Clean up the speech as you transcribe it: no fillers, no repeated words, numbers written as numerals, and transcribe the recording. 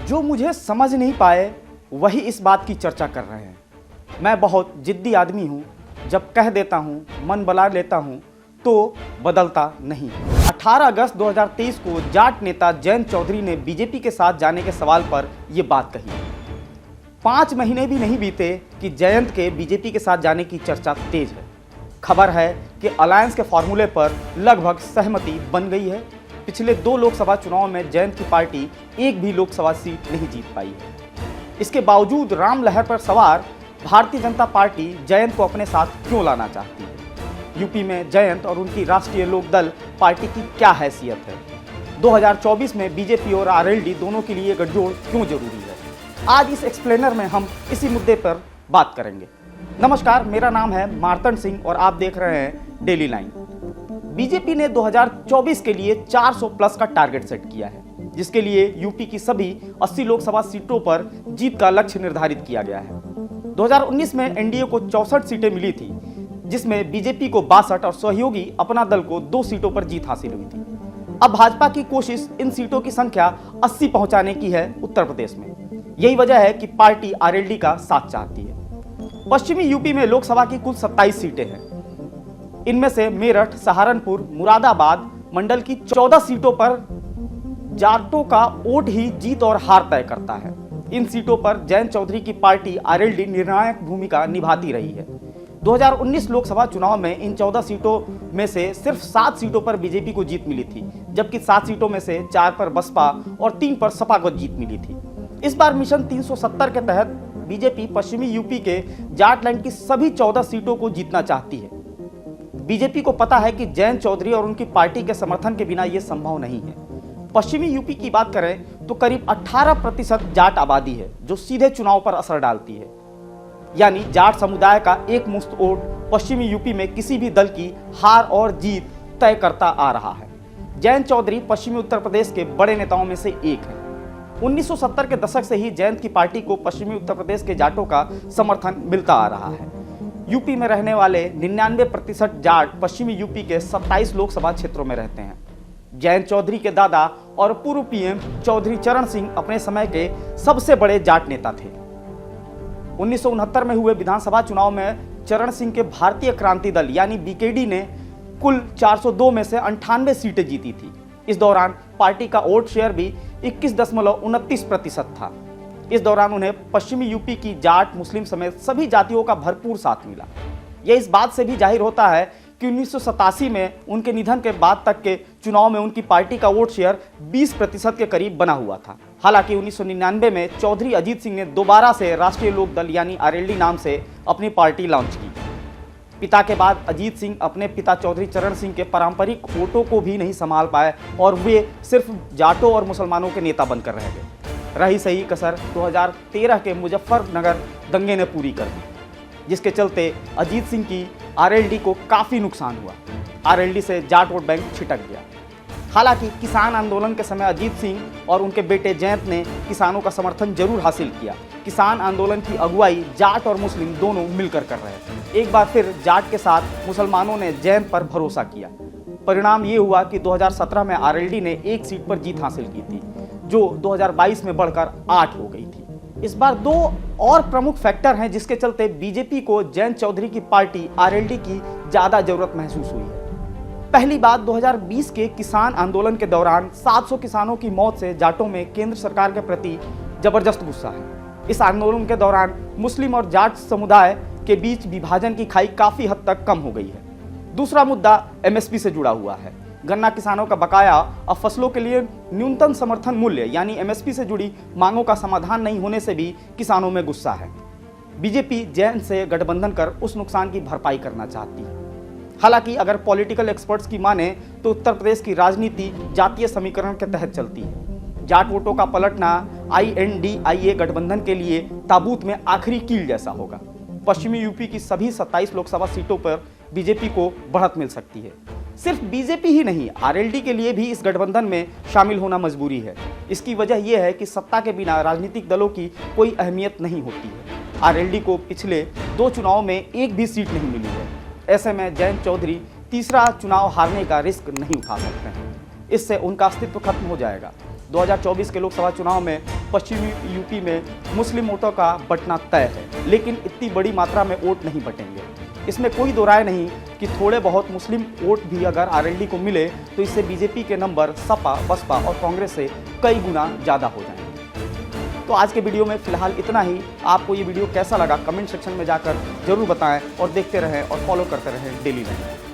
जो मुझे समझ नहीं पाए वही इस बात की चर्चा कर रहे हैं। मैं बहुत जिद्दी आदमी हूँ, जब कह देता हूँ, मन बना लेता हूँ तो बदलता नहीं। 18 अगस्त 2023 को जाट नेता जयंत चौधरी ने बीजेपी के साथ जाने के सवाल पर यह बात कही। 5 महीने भी नहीं बीते कि जयंत के बीजेपी के साथ जाने की चर्चा तेज है। खबर है कि अलायंस के फॉर्मूले पर लगभग सहमति बन गई है। पिछले 2 लोकसभा चुनाव में जयंत की पार्टी एक भी लोकसभा सीट नहीं जीत पाई है। इसके बावजूद राम लहर पर सवार भारतीय जनता पार्टी जयंत को अपने साथ क्यों लाना चाहती है? यूपी में जयंत और उनकी राष्ट्रीय लोकदल पार्टी की क्या हैसियत है? 2024 में बीजेपी और आरएलडी दोनों के लिए गठजोड़ क्यों जरूरी है? आज इस एक्सप्लेनर में हम इसी मुद्दे पर बात करेंगे। नमस्कार, मेरा नाम है मार्तंड सिंह और आप देख रहे हैं डेली लाइन। बीजेपी ने 2024 के लिए 400 प्लस का टारगेट सेट किया है, जिसके लिए यूपी की सभी 80 लोकसभा सीटों पर जीत का लक्ष्य निर्धारित किया गया है। 2019 में एनडीए को 64 सीटें मिली थी, जिसमें बीजेपी को 62 और सहयोगी अपना दल को 2 सीटों पर जीत हासिल हुई थी। अब भाजपा की कोशिश इन सीटों की संख्या 80 पहुंचाने की है उत्तर प्रदेश में। यही वजह है कि पार्टी आरएलडी का साथ चाहती है। पश्चिमी यूपी में लोकसभा की कुल 27 सीटें हैं। इनमें से मेरठ, सहारनपुर, मुरादाबाद मंडल की 14 सीटों पर जाटों का वोट ही जीत और हार तय करता है। इन सीटों पर जयंत चौधरी की पार्टी आरएलडी निर्णायक भूमिका निभाती रही है। 2019 लोकसभा चुनाव में इन 14 सीटों में से सिर्फ 7 सीटों पर बीजेपी को जीत मिली थी, जबकि 7 सीटों में से 4 पर बसपा और 3 पर सपा को जीत मिली थी। इस बार मिशन 370 के तहत बीजेपी पश्चिमी यूपी के जाटलैंड की सभी 14 सीटों को जीतना चाहती है। बीजेपी को पता है कि जयंत चौधरी और उनकी पार्टी के समर्थन के बिना यह संभव नहीं है। पश्चिमी यूपी की बात करें तो करीब 18% जाट आबादी है, जो सीधे चुनाव पर असर डालती है। यानी जाट समुदाय का एक मुश्त वोट पश्चिमी यूपी में किसी भी दल की हार और जीत तय करता आ रहा है। जयंत चौधरी पश्चिमी उत्तर प्रदेश के बड़े नेताओं में से एक है। 1970 के दशक से ही जयंत की पार्टी को पश्चिमी उत्तर प्रदेश के जाटों का समर्थन मिलता आ रहा है। यूपी में रहने वाले 99% जाट पश्चिमी यूपी के 27 लोकसभा क्षेत्रों में रहते हैं। जयंत चौधरी के दादा और पूर्व पीएम चौधरी चरण सिंह अपने समय के सबसे बड़े जाट नेता थे। 1969 में हुए विधानसभा चुनाव में चरण सिंह के भारतीय क्रांति दल यानी बीकेडी ने कुल 402 में से 98 सीटें जीती थी। इस दौरान पार्टी का वोट शेयर भी 21.29% था। इस दौरान उन्हें पश्चिमी यूपी की जाट, मुस्लिम समेत सभी जातियों का भरपूर साथ मिला। यह इस बात से भी जाहिर होता है कि 1987 में उनके निधन के बाद तक के चुनाव में उनकी पार्टी का वोट शेयर 20% के करीब बना हुआ था। हालांकि 1999 में चौधरी अजीत सिंह ने दोबारा से राष्ट्रीय लोकदल यानी आरएलडी नाम से अपनी पार्टी लॉन्च की। पिता के बाद अजीत सिंह अपने पिता चौधरी चरण सिंह के पारंपरिक वोटों को भी नहीं संभाल पाए और वे सिर्फ जाटों और मुसलमानों के नेता बनकर रह गए। रही सही कसर 2013 के मुजफ्फरनगर दंगे ने पूरी कर दी, जिसके चलते अजीत सिंह की आरएलडी को काफ़ी नुकसान हुआ। आरएलडी से जाट वोट बैंक छिटक गया। हालांकि किसान आंदोलन के समय अजीत सिंह और उनके बेटे जयंत ने किसानों का समर्थन जरूर हासिल किया। किसान आंदोलन की अगुवाई जाट और मुस्लिम दोनों मिलकर कर रहे थे। एक बार फिर जाट के साथ मुसलमानों ने जयंत पर भरोसा किया। परिणाम ये हुआ कि 2017 में आरएलडी ने 1 सीट पर जीत हासिल की थी, जो 2022 में बढ़कर 8 हो गई थी। इस बार 2 और प्रमुख फैक्टर हैं जिसके चलते बीजेपी को जयंत चौधरी की पार्टी आरएलडी की ज्यादा जरूरत महसूस हुई है। पहली बात, 2020 के किसान आंदोलन के दौरान 700 किसानों की मौत से जाटों में केंद्र सरकार के प्रति जबरदस्त गुस्सा है। इस आंदोलन के दौरान मुस्लिम और जाट समुदाय के बीच विभाजन की खाई काफी हद तक कम हो गई है। दूसरा मुद्दा एमएसपी से जुड़ा हुआ है। गन्ना किसानों का बकाया अब फसलों के लिए न्यूनतम समर्थन मूल्य यानी एमएसपी से जुड़ी मांगों का समाधान नहीं होने से भी किसानों में गुस्सा है। बीजेपी जैन से गठबंधन कर उस नुकसान की भरपाई करना चाहती है। हालांकि अगर पॉलिटिकल एक्सपर्ट्स की माने तो उत्तर प्रदेश की राजनीति जातीय समीकरण के तहत चलती है। जाट वोटों का पलटना INDIA गठबंधन के लिए ताबूत में आखिरी कील जैसा होगा। पश्चिमी यूपी की सभी 27 लोकसभा सीटों पर बीजेपी को बढ़त मिल सकती है। सिर्फ बीजेपी ही नहीं, आरएलडी के लिए भी इस गठबंधन में शामिल होना मजबूरी है। इसकी वजह यह है कि सत्ता के बिना राजनीतिक दलों की कोई अहमियत नहीं होती है। आरएलडी को पिछले 2 चुनाव में एक भी सीट नहीं मिली है। ऐसे में जयंत चौधरी तीसरा चुनाव हारने का रिस्क नहीं उठा सकते हैं। इससे उनका अस्तित्व खत्म हो जाएगा। 2024 के लोकसभा चुनाव में पश्चिमी यूपी में मुस्लिम वोटों का बंटना तय है, लेकिन इतनी बड़ी मात्रा में वोट नहीं बटेंगे। इसमें कोई दो राय नहीं कि थोड़े बहुत मुस्लिम वोट भी अगर आरएलडी को मिले तो इससे बीजेपी के नंबर सपा, बसपा और कांग्रेस से कई गुना ज़्यादा हो जाएंगे। तो आज के वीडियो में फिलहाल इतना ही। आपको ये वीडियो कैसा लगा कमेंट सेक्शन में जाकर जरूर बताएं और देखते रहें और फॉलो करते रहें डेली लाइन।